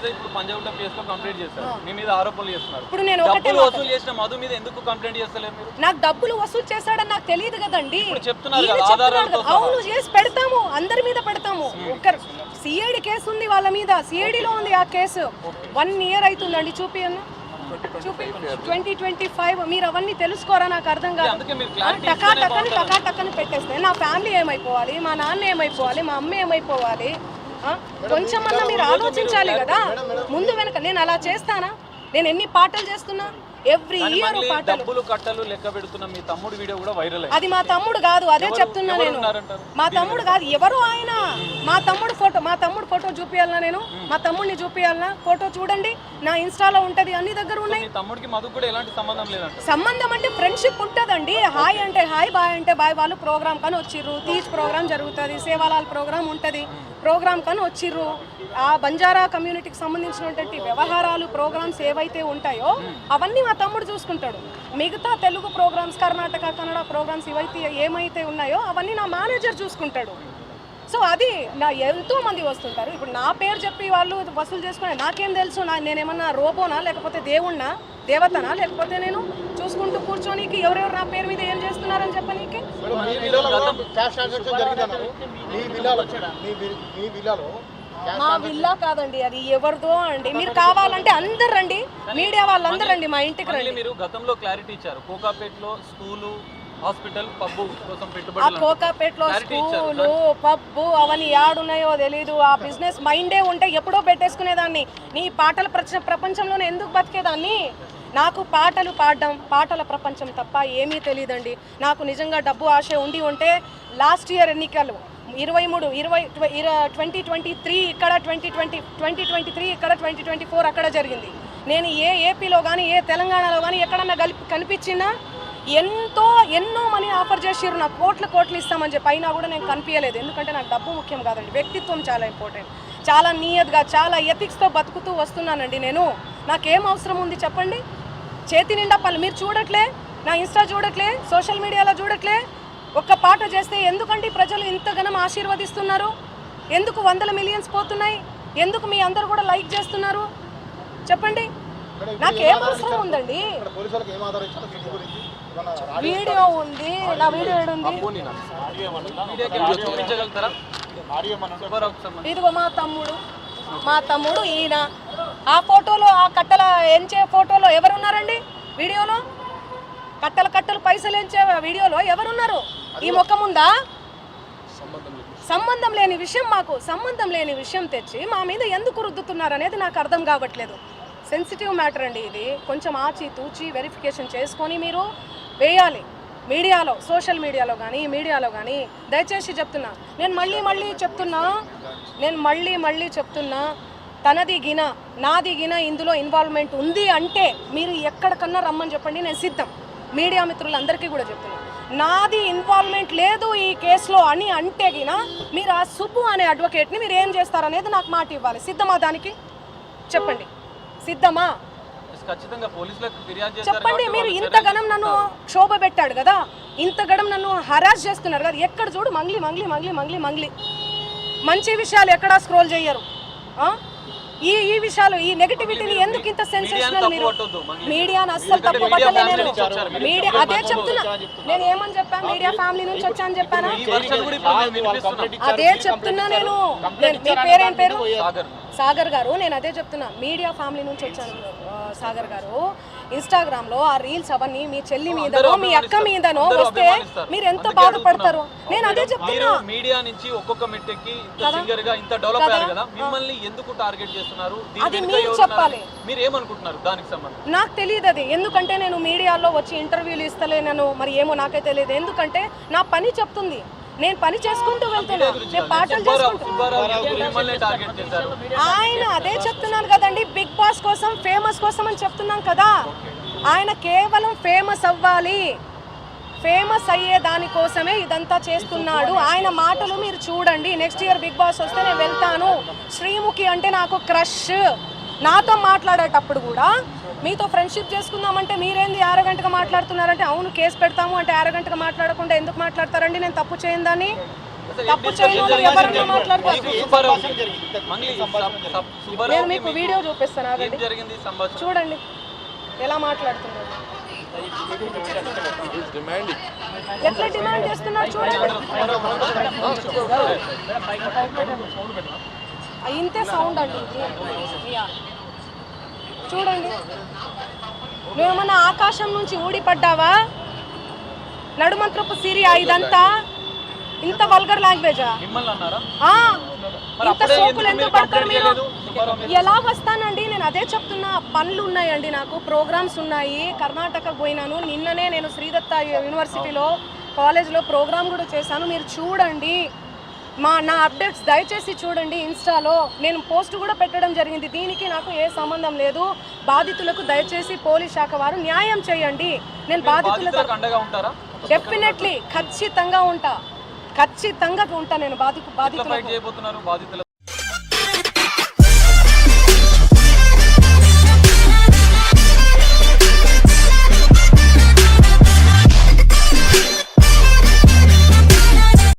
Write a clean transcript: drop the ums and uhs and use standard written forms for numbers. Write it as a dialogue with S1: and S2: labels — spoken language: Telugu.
S1: మీద ఇప్పుడు పంజాగుట్ట కేసులో కంప్లైంట్ చేశారు, మీ మీద ఆరోపణలు చేస్తున్నారు.
S2: ఇప్పుడు నేను
S1: డబ్బులు వసూలు చేసిన మధు మీద ఎందుకు కంప్లైంట్ చేస్తలేరు మీరు?
S2: నాకు డబ్బులు వసూలు చేశాడని నాకు తెలియదు కదండి.
S1: ఇప్పుడు చెప్తున్నారు కదా ఆధారాలతో.
S2: అవును, చేసి పెడతాము, అందరి మీద పెడతాము. ఒక సిఐడి కేసు ఉంది వాళ్ళ మీద, సిఐడిలో ఉంది ఆ కేసు. 1 year అవుతుందండి. చూపి 2025. మీరు అవన్నీ తెలుసుకోరా? నాకు అర్థం కాదు. టకాటక్కని పెట్టేస్తే నా ఫ్యామిలీ ఏమైపోవాలి, మా నాన్న ఏమైపోవాలి, మా అమ్మ ఏమైపోవాలి? కొంచెమన్నా మీరు ఆలోచించాలి కదా ముందు వెనక. నేను అలా చేస్తానా? నేను ఎన్ని పాటలు చేస్తున్నా, ఎవ్రీ ఇయర్
S1: డబ్బులు కట్టలు లెక్క పెడుతున్న మీ తమ్ముడు వీడియో కూడా వైరల్ అయింది.
S2: అది మా తమ్ముడు కాదు, అదే చెప్తున్నా నేను. మా తమ్ముడు కాదు, ఎవరు ఆయన? మా తమ్ముడు ఫోటో చూపియాలనా? నేను మా తమ్ముడిని చూపియాలనా? ఫోటో చూడండి, నా ఇన్స్టాలో ఉంటది, అన్ని దగ్గర ఉన్నాయి.
S1: తమ్ముడికి మధు కూడా ఎలాంటి సంబంధం లేదంట.
S2: సంబంధం అంటే ఫ్రెండ్షిప్ ఉంటదండి. హాయ్ అంటే హాయ్, బాయ్ అంటే బాయ్. వాళ్ళు ప్రోగ్రామ్ కానీ వచ్చిర్రు, తీజ్ ప్రోగ్రామ్ జరుగుతుంది, సేవాలాల్ ప్రోగ్రామ్ ఉంటది, ప్రోగ్రామ్ కానీ వచ్చిర్రు. ఆ బంజారా కమ్యూనిటీకి సంబంధించినటువంటి వ్యవహారాలు, ప్రోగ్రామ్స్ ఏవైతే ఉంటాయో అవన్నీ మా తమ్ముడు చూసుకుంటాడు. మిగతా తెలుగు ప్రోగ్రామ్స్, కర్ణాటక, కన్నడ ప్రోగ్రామ్స్ ఏమైతే ఉన్నాయో అవన్నీ నా మేనేజర్ చూసుకుంటాడు. సో అది నా ఎంతో మంది వస్తుంటారు. ఇప్పుడు నా పేరు చెప్పి వాళ్ళు వసూలు చేసుకునే నాకేం తెలుసు? నేనేమన్నా రోబోనా, లేకపోతే దేవుణ్ణా, దేవతనా, లేకపోతే నేను చూసుకుంటూ కూర్చోనికి ఎవరెవరు నా పేరు మీద ఏం చేస్తున్నారని చెప్పనీకి? మా విల్లా కాదండి, అది ఎవరిదో అండి. మీరు కావాలంటే అందరు రండి, మీడియా వాళ్ళందరూ రండి మా ఇంటికి రండి.
S1: మీరు గతంలో క్లారిటీ ఇచ్చారు, కోకాపేటలో స్కూలు, హాస్పిటల్, పబ్బు కోసం
S2: ఆ
S1: పెట్టుబడులు.
S2: కోకాపేటలో స్కూలు, పబ్బు అవన్నీ యాడున్నాయో తెలీదు. ఆ బిజినెస్ మైండే ఉంటే ఎప్పుడో పెట్టేసుకునేదాన్ని. నీ పాటల ప్రపంచంలోనే ఎందుకు బతికేదాన్ని? నాకు పాటలు పాడడం, పాటల ప్రపంచం తప్ప ఏమీ తెలియదండి. నాకు నిజంగా డబ్బు ఆశ ఉంటే లాస్ట్ ఇయర్ ఎన్నికలు 2023 ఇక్కడ, 2023 ఇక్కడ, 2024 అక్కడ జరిగింది. నేను ఏపీలో కానీ ఏ తెలంగాణలో కానీ ఎక్కడన్నా కనిపించినా ఎన్నో మనీ ఆఫర్ చేసిర్రు, నాకు కోట్లు ఇస్తామని చెప్పి. అయినా కూడా నేను కనిపించలేదు. ఎందుకంటే నాకు డబ్బు ముఖ్యం కాదండి, వ్యక్తిత్వం చాలా ఇంపార్టెంట్. చాలా నియత్గా, చాలా ఎథిక్స్తో బతుకుతూ వస్తున్నానండి నేను. నాకేం అవసరం ఉంది చెప్పండి? చేతి నిండా పళ్ళు. మీరు చూడట్లే, నా ఇన్స్టా చూడట్లే, సోషల్ మీడియాలో చూడట్లే. ఒక్క పాట చేస్తే ఎందుకండి ప్రజలు ఇంతగానం ఆశీర్వదిస్తున్నారు? ఎందుకు 100 millions పోతున్నాయి? ఎందుకు మీ అందరు కూడా లైక్ చేస్తున్నారు చెప్పండి? నాకేం అవసరం ఉందండి? వీడియో ఉంది, నా వీడియో ఏడుంది? ఇదిగో మా తమ్ముడు ఈయన. ఆ ఫోటోలో, ఆ కట్టల ఎంచే ఫోటోలో ఎవరున్నారండి? వీడియోలో కట్టలు పైసలు ఎంచే వీడియోలో ఎవరున్నారు? ఈ ముఖం ఉందా? సంబంధం లేని విషయం, మాకు సంబంధం లేని విషయం తెచ్చి మా మీద ఎందుకు రుద్దుతున్నారు అనేది నాకు అర్థం కావట్లేదు. సెన్సిటివ్ మ్యాటర్ అండి ఇది. కొంచెం ఆచితూచి వెరిఫికేషన్ చేసుకొని మీరు వేయాలి మీడియాలో, సోషల్ మీడియాలో కానీ, మీడియాలో కానీ. దయచేసి చెప్తున్నా, నేను మళ్ళీ చెప్తున్నా, తనది గిన నాది గిన ఇందులో ఇన్వాల్వ్మెంట్ ఉంది అంటే మీరు ఎక్కడికన్నా రమ్మని చెప్పండి, నేను సిద్ధం. మీడియా మిత్రులందరికీ కూడా చెప్తున్నా, నాది ఇన్వాల్వ్మెంట్ లేదు ఈ కేసులో అని అంటే గిన మీరు ఆ సుబ్బు అనే అడ్వకేట్ని మీరు ఏం చేస్తారనేది నాకు మాట ఇవ్వాలి. సిద్ధమా? దానికి చెప్పండి, సిద్ధమా? చెప్పండి. మీరు ఇంతగనం నన్ను క్షోభ పెట్టాడు కదా, ఇంతగనం నన్ను హరాస్ చేస్తున్నారు కదా, ఎక్కడ చూడు మంగ్లీ. మంచి విషయాలు ఎక్కడా స్క్రోల్ చేయరు. ఈ విషయాలు, ఈ నెగటివిటీని ఎందుకు ఇంత సెన్సేషనల్? మీరు మీడియాను అస్సలు తప్పు పట్టలేదు. మీడియా అదే చెప్తున్నా. నేను ఏమని చెప్పా? మీడియా ఫ్యామిలీ నుంచి వచ్చాను చెప్పాను. అదే చెప్తున్నా నేను. మీ పేరేం పేరు? సాగర్ గారు. నేను అదే చెప్తున్నా, మీడియా ఫ్యామిలీ నుంచి వచ్చాను సాగర్ గారు. ఇన్స్టాగ్రామ్ లో ఆ రీల్స్ అవన్నీ మీ చెల్లి మీదనో మీ అక్క మీదనో వస్తే మీరు ఎంత బాధపడతారు? నేను అదే చెప్తున్నా.
S1: మీడియా నుంచి ఒక్కొక్క మెట్టెక్కి సింగర్ గా ఇంత డెవలప్ అయ్యారు కదా, మిమ్మల్ని ఎందుకు టార్గెట్ చేస్తున్నారు?
S2: అది మీరు చెప్పాలి.
S1: మీరు ఏమనుకుంటున్నారు దానికి సంబంధించి?
S2: నాకు తెలియదు అది. ఎందుకంటే నేను మీడియాలో వచ్చి ఇంటర్వ్యూలు ఇస్తలేను, మరి ఏమో నాకే తెలియదు. ఎందుకంటే నా పని చెప్తుంది, నేను పని చేసుకుంటూ వెళ్తున్నా, నేను పాటలు చేసుకుంటూ. ఆయన అదే చెప్తున్నాను కదండి, బిగ్ బాస్ కోసం, ఫేమస్ కోసం అని చెప్తున్నాం కదా. ఆయన కేవలం ఫేమస్ అవ్వాలి, ఫేమస్ అయ్యే దానికోసమే ఇదంతా చేస్తున్నాడు. ఆయన మాటలు మీరు చూడండి. నెక్స్ట్ ఇయర్ బిగ్ బాస్ వస్తే నేను వెళ్తాను. శ్రీముఖి అంటే నాకు క్రష్. నాతో మాట్లాడేటప్పుడు కూడా మీతో ఫ్రెండ్షిప్ చేసుకుందామంటే మీరేంది అరగంటగా మాట్లాడుతున్నారంటే, అవును కేసు పెడతాము అంటే అరగంటగా మాట్లాడకుండా ఎందుకు మాట్లాడతారండి? నేను తప్పు చేయని దాన్ని తప్పు చేయను ఎవరైనా మాట్లాడుకోవచ్చు.
S1: సుబ్బారావు
S2: నేను మీకు వీడియో చూపిస్తాను, ఆగండి.
S1: జరిగింది సంభాషణ
S2: చూడండి ఎలా మాట్లాడుతున్నారు, ఎట్లా డిమాండ్ చేస్తున్నారు చూడండి. ఇంతే సౌండ్ అండి ఇది. చూడండి, నువ్వేమన్నా ఆకాశం నుంచి ఊడిపడ్డావా? నడుమంత్రపు సిరియా ఇదంతా ఇంత వల్గర్ లాంగ్వేజా?
S1: మిమ్మల్ని అన్నారా?
S2: ఇంత సోకులు ఎందుకు పడతారు మీరు? ఎలా వస్తానండి, నేను అదే చెప్తున్నా. పనులు ఉన్నాయండి, నాకు ప్రోగ్రామ్స్ ఉన్నాయి. కర్ణాటక పోయినాను నిన్ననే, నేను శ్రీదత్త యూనివర్సిటీలో కాలేజ్లో ప్రోగ్రామ్ కూడా చేశాను. మీరు చూడండి నా అప్డేట్స్ దయచేసి చూడండి. ఇన్స్టాలో నేను పోస్ట్ కూడా పెట్టడం జరిగింది. దీనికి నాకు ఏ సంబంధం లేదు. బాధితులకు దయచేసి పోలీస్ శాఖ వారు న్యాయం చేయండి. నేను బాధితులకు
S1: అండగా ఉంటారా?
S2: డెఫినెట్లీ ఖచ్చితంగా ఉంటా నేను బాధితులకు.
S1: చేయబోతున్నారు బాధితులు